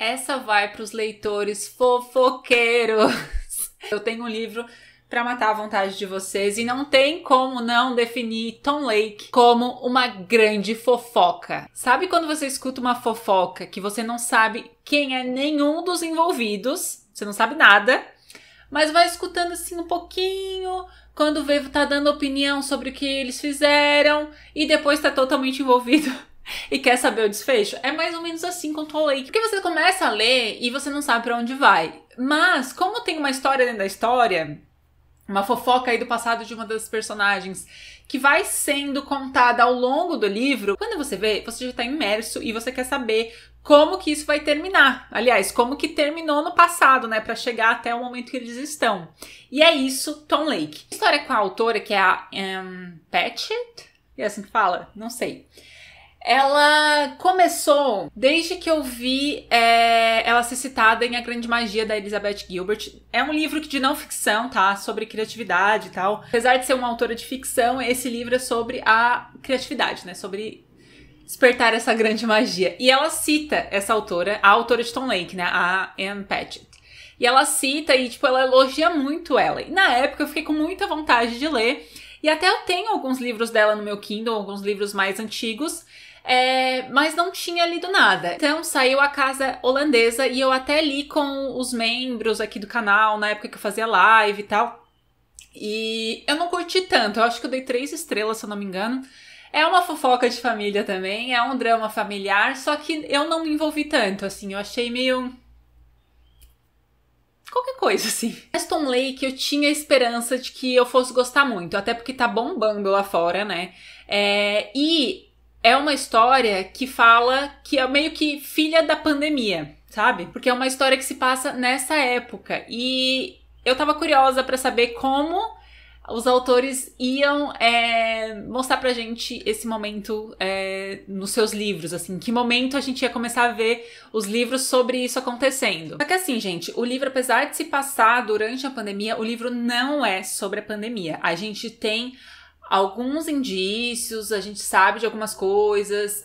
Essa vai para os leitores fofoqueiros. Eu tenho um livro para matar a vontade de vocês e não tem como não definir Tom Lake como uma grande fofoca. Sabe quando você escuta uma fofoca que você não sabe quem é nenhum dos envolvidos, você não sabe nada, mas vai escutando assim um pouquinho, quando vê tá dando opinião sobre o que eles fizeram e depois tá totalmente envolvido e quer saber o desfecho? É mais ou menos assim com Tom Lake. Porque você começa a ler e você não sabe pra onde vai. Mas, como tem uma história dentro da história, uma fofoca aí do passado de uma das personagens que vai sendo contada ao longo do livro, quando você vê, você já tá imerso e você quer saber como que isso vai terminar. Aliás, como que terminou no passado, né? Pra chegar até o momento que eles estão. E é isso, Tom Lake. A história com a autora, que é a Ann Patchett, é assim que fala? Não sei. Ela começou desde que eu vi ela ser citada em A Grande Magia, da Elizabeth Gilbert. É um livro de não ficção, tá? Sobre criatividade e tal. Apesar de ser uma autora de ficção, esse livro é sobre a criatividade, né? Sobre despertar essa grande magia. E ela cita essa autora, a autora de Tom Lake, né? A Ann Patchett. E ela cita e, tipo, ela elogia muito ela. E na época eu fiquei com muita vontade de ler. E até eu tenho alguns livros dela no meu Kindle, alguns livros mais antigos. Mas não tinha lido nada. Então saiu A Casa Holandesa e eu até li com os membros aqui do canal, na época que eu fazia live e tal. E eu não curti tanto, eu acho que eu dei 3 estrelas, se eu não me engano. É uma fofoca de família também, é um drama familiar, só que eu não me envolvi tanto, assim, eu achei meio... qualquer coisa, assim. Mas Tom Lake eu tinha esperança de que eu fosse gostar muito, até porque tá bombando lá fora, né? E é uma história que fala que é meio que filha da pandemia, sabe? Porque é uma história que se passa nessa época. E eu tava curiosa pra saber como os autores iam mostrar pra gente esse momento nos seus livros, assim. Que momento a gente ia começar a ver os livros sobre isso acontecendo. Só que assim, gente, o livro, apesar de se passar durante a pandemia, o livro não é sobre a pandemia. A gente tem alguns indícios, a gente sabe de algumas coisas,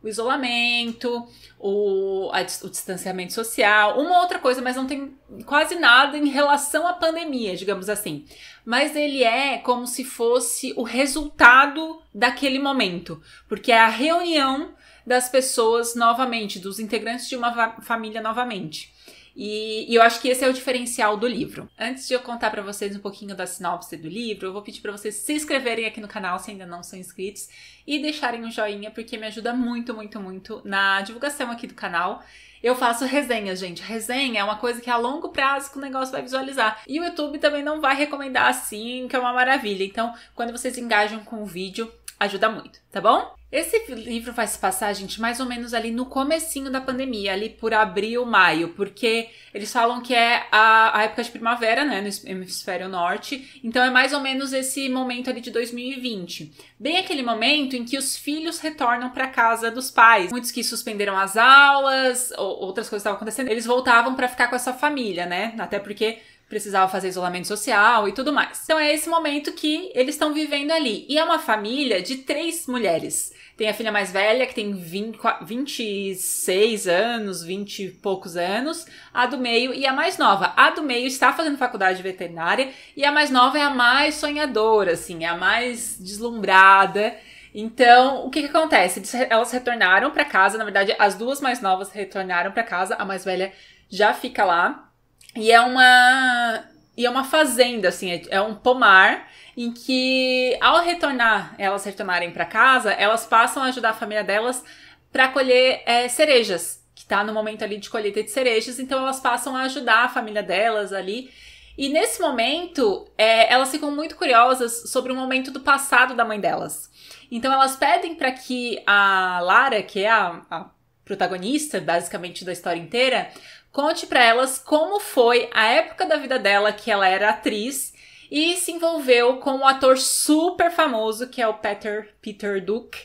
o isolamento, o distanciamento social, uma outra coisa, mas não tem quase nada em relação à pandemia, digamos assim. Mas ele é como se fosse o resultado daquele momento, porque é a reunião das pessoas novamente, dos integrantes de uma família novamente. E eu acho que esse é o diferencial do livro. Antes de eu contar pra vocês um pouquinho da sinopse do livro, eu vou pedir pra vocês se inscreverem aqui no canal se ainda não são inscritos e deixarem um joinha, porque me ajuda muito, muito, muito na divulgação aqui do canal. Eu faço resenhas, gente. Resenha é uma coisa que a longo prazo que o negócio vai visualizar. E o YouTube também não vai recomendar assim, que é uma maravilha. Então, quando vocês engajam com o vídeo, ajuda muito, tá bom? Esse livro vai se passar, gente, mais ou menos ali no comecinho da pandemia, ali por abril, maio, porque eles falam que é a época de primavera, né, no hemisfério norte, então é mais ou menos esse momento ali de 2020. Bem aquele momento em que os filhos retornam para casa dos pais. Muitos que suspenderam as aulas, outras coisas estavam acontecendo, eles voltavam para ficar com essa família, né, até porque precisava fazer isolamento social e tudo mais. Então é esse momento que eles estão vivendo ali. E é uma família de 3 mulheres. Tem a filha mais velha, que tem 26 anos, 20 e poucos anos. A do meio e a mais nova. A do meio está fazendo faculdade de veterinária. E a mais nova é a mais sonhadora, assim, é a mais deslumbrada. Então, o que acontece? Elas retornaram para casa. Na verdade, as 2 mais novas retornaram para casa. A mais velha já fica lá. E é uma fazenda, assim, é um pomar em que, ao elas retornarem para casa, elas passam a ajudar a família delas para colher cerejas, que tá no momento ali de colheita de cerejas, então elas passam a ajudar a família delas ali. E nesse momento, elas ficam muito curiosas sobre o momento do passado da mãe delas. Então elas pedem para que a Lara, que é a protagonista, basicamente, da história inteira, conte pra elas como foi a época da vida dela, que ela era atriz, e se envolveu com um ator super famoso, que é o Peter Duke.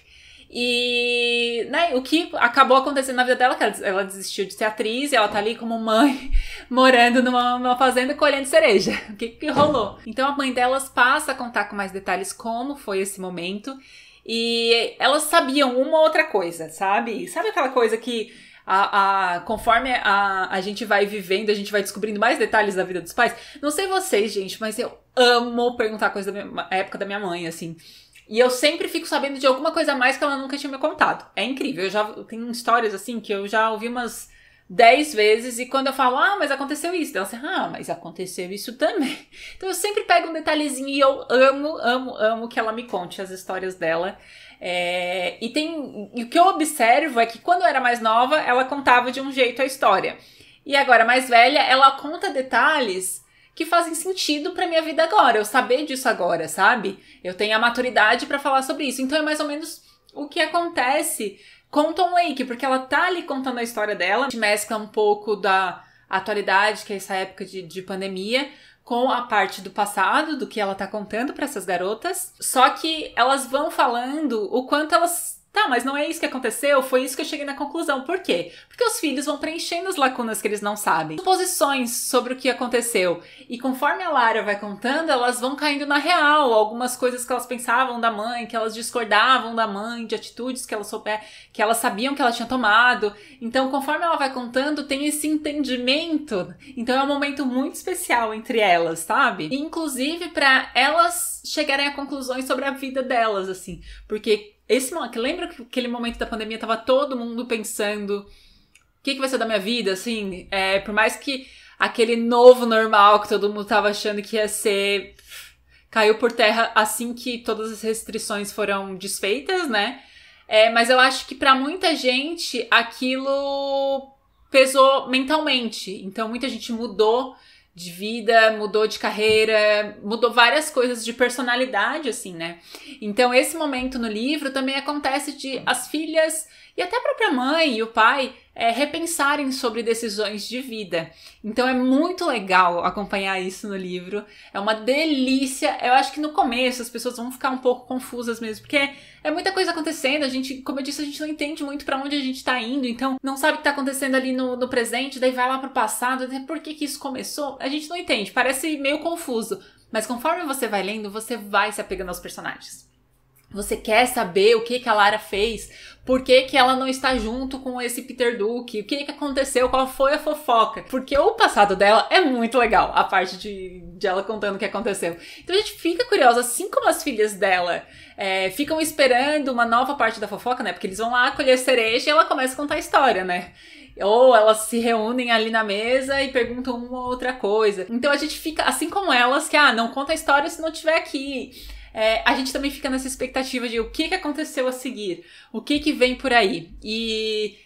E, né, o que acabou acontecendo na vida dela, que ela desistiu de ser atriz, e ela tá ali como mãe, morando numa fazenda colhendo cereja. O que rolou? Então a mãe delas passa a contar com mais detalhes como foi esse momento. E elas sabiam uma outra coisa, sabe? Sabe aquela coisa que conforme a gente vai vivendo, a gente vai descobrindo mais detalhes da vida dos pais. Não sei vocês, gente, mas eu amo perguntar coisa da época da minha mãe, assim. E eu sempre fico sabendo de alguma coisa a mais que ela nunca tinha me contado. É incrível. Eu tenho histórias, assim, que eu já ouvi umas 10 vezes, e quando eu falo, mas aconteceu isso, ela assim, mas aconteceu isso também. Então eu sempre pego um detalhezinho e eu amo que ela me conte as histórias dela. E o que eu observo é que quando eu era mais nova, ela contava de um jeito a história. E agora, mais velha, ela conta detalhes que fazem sentido pra minha vida agora. Eu saber disso agora, sabe? Eu tenho a maturidade pra falar sobre isso. Então é mais ou menos o que acontece com Tom Lake, porque ela tá ali contando a história dela. A gente mescla um pouco da atualidade, que é essa época de pandemia, com a parte do passado, do que ela tá contando pra essas garotas. Só que elas vão falando o quanto elas... Tá, mas não é isso que aconteceu, foi isso que eu cheguei na conclusão. Por quê? Porque os filhos vão preenchendo as lacunas que eles não sabem. Suposições sobre o que aconteceu. E conforme a Lara vai contando, elas vão caindo na real. Algumas coisas que elas pensavam da mãe, que elas discordavam da mãe, de atitudes que elas sabiam que ela tinha tomado. Então, conforme ela vai contando, tem esse entendimento. Então, é um momento muito especial entre elas, sabe? E, inclusive, pra elas chegarem a conclusões sobre a vida delas, assim. Porque... lembra que aquele momento da pandemia tava todo mundo pensando o que vai ser da minha vida, assim? Por mais que aquele novo normal que todo mundo tava achando que ia ser, caiu por terra assim que todas as restrições foram desfeitas, né? Mas eu acho que pra muita gente aquilo pesou mentalmente. Então muita gente mudou de vida, mudou de carreira, mudou várias coisas de personalidade, assim, né? Então, esse momento no livro também acontece de as filhas e até a própria mãe e o pai repensarem sobre decisões de vida. Então, é muito legal acompanhar isso no livro. É uma delícia. Eu acho que no começo as pessoas vão ficar um pouco confusas mesmo, porque é muita coisa acontecendo. A gente, como eu disse, a gente não entende muito pra onde a gente tá indo. Então, não sabe o que tá acontecendo ali no presente, daí vai lá pro passado, por que isso começou? A gente não entende. Parece meio confuso. Mas conforme você vai lendo, você vai se apegando aos personagens. Você quer saber o que a Lara fez, por que ela não está junto com esse Peter Duke, o que aconteceu, qual foi a fofoca. Porque o passado dela é muito legal, a parte de ela contando o que aconteceu. Então a gente fica curiosa, assim como as filhas dela ficam esperando uma nova parte da fofoca, né? Porque eles vão lá colher cereja e ela começa a contar a história, né? Ou elas se reúnem ali na mesa e perguntam uma ou outra coisa. Então a gente fica, assim como elas, que não conta a história se não estiver aqui. A gente também fica nessa expectativa de o que aconteceu a seguir, o que vem por aí. E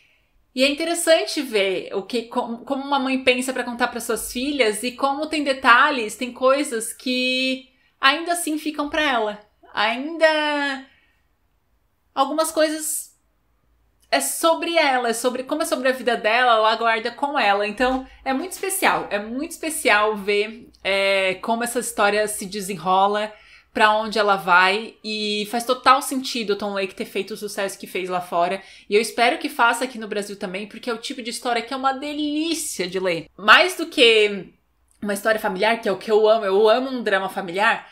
é interessante ver como uma mãe pensa pra contar para suas filhas e como tem detalhes, tem coisas que ainda assim ficam pra ela. Ainda algumas coisas é sobre ela, como é sobre a vida dela, ela guarda com ela. Então é muito especial ver como essa história se desenrola, pra onde ela vai, e faz total sentido o Tom Lake ter feito o sucesso que fez lá fora, e eu espero que faça aqui no Brasil também, porque é o tipo de história que é uma delícia de ler. Mais do que uma história familiar, que é o que eu amo um drama familiar,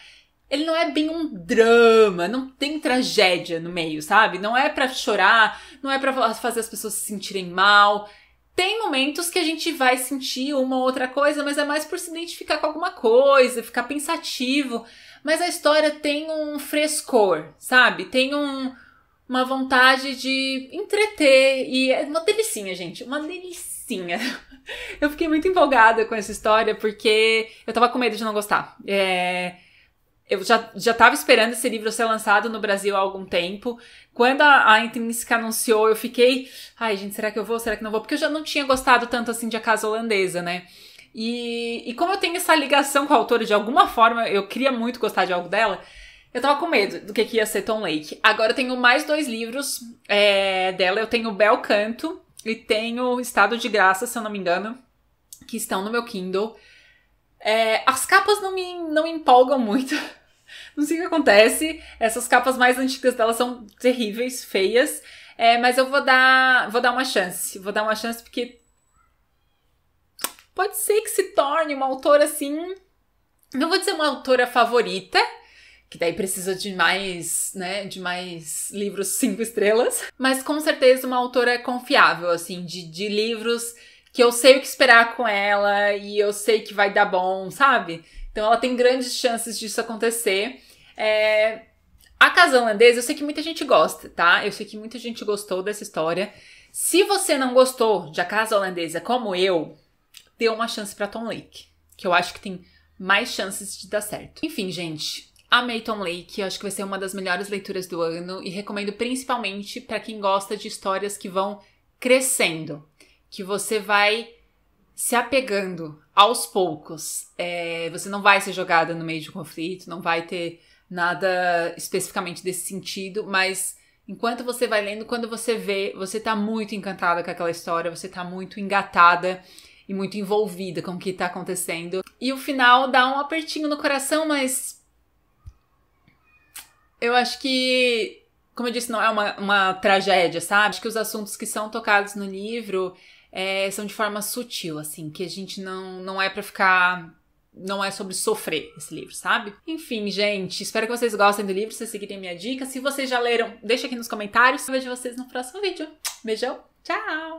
ele não é bem um drama, não tem tragédia no meio, sabe? Não é pra chorar, não é pra fazer as pessoas se sentirem mal. Tem momentos que a gente vai sentir uma ou outra coisa, mas é mais por se identificar com alguma coisa, ficar pensativo. Mas a história tem um frescor, sabe? Tem uma vontade de entreter. E é uma delicinha, gente. Uma delicinha. Eu fiquei muito empolgada com essa história porque eu tava com medo de não gostar. Eu já tava esperando esse livro ser lançado no Brasil há algum tempo. Quando a Intrínseca anunciou, eu fiquei... Ai, gente, será que eu vou? Será que não vou? Porque eu já não tinha gostado tanto assim de A Casa Holandesa, né? E como eu tenho essa ligação com a autora de alguma forma, eu queria muito gostar de algo dela, eu tava com medo do que ia ser Tom Lake. Agora eu tenho mais 2 livros dela. Eu tenho Bel Canto e tenho Estado de Graça, se eu não me engano, que estão no meu Kindle. As capas não me empolgam muito. Não sei o que acontece. Essas capas mais antigas dela são terríveis, feias. Mas eu vou dar uma chance. Vou dar uma chance porque pode ser que se torne uma autora assim... Não vou dizer uma autora favorita, que daí precisa de mais, né, de mais livros 5 estrelas. Mas com certeza uma autora confiável, assim, de livros que eu sei o que esperar com ela e eu sei que vai dar bom, sabe? Então ela tem grandes chances disso acontecer. A Casa Holandesa, eu sei que muita gente gosta, tá? Eu sei que muita gente gostou dessa história. Se você não gostou de A Casa Holandesa como eu, dê uma chance pra Tom Lake, que eu acho que tem mais chances de dar certo. Enfim, gente, amei Tom Lake, eu acho que vai ser uma das melhores leituras do ano e recomendo principalmente pra quem gosta de histórias que vão crescendo, que você vai se apegando aos poucos. Você não vai ser jogada no meio de um conflito, não vai ter nada especificamente desse sentido, mas enquanto você vai lendo, quando você vê, você tá muito encantada com aquela história, você tá muito engatada e muito envolvida com o que tá acontecendo. E o final dá um apertinho no coração, mas eu acho que, como eu disse, não é uma tragédia, sabe? Acho que os assuntos que são tocados no livro são de forma sutil, assim, que a gente não é pra ficar... Não é sobre sofrer esse livro, sabe? Enfim, gente, espero que vocês gostem do livro, se vocês seguirem minha dica. Se vocês já leram, deixa aqui nos comentários. Eu vejo vocês no próximo vídeo. Beijão, tchau!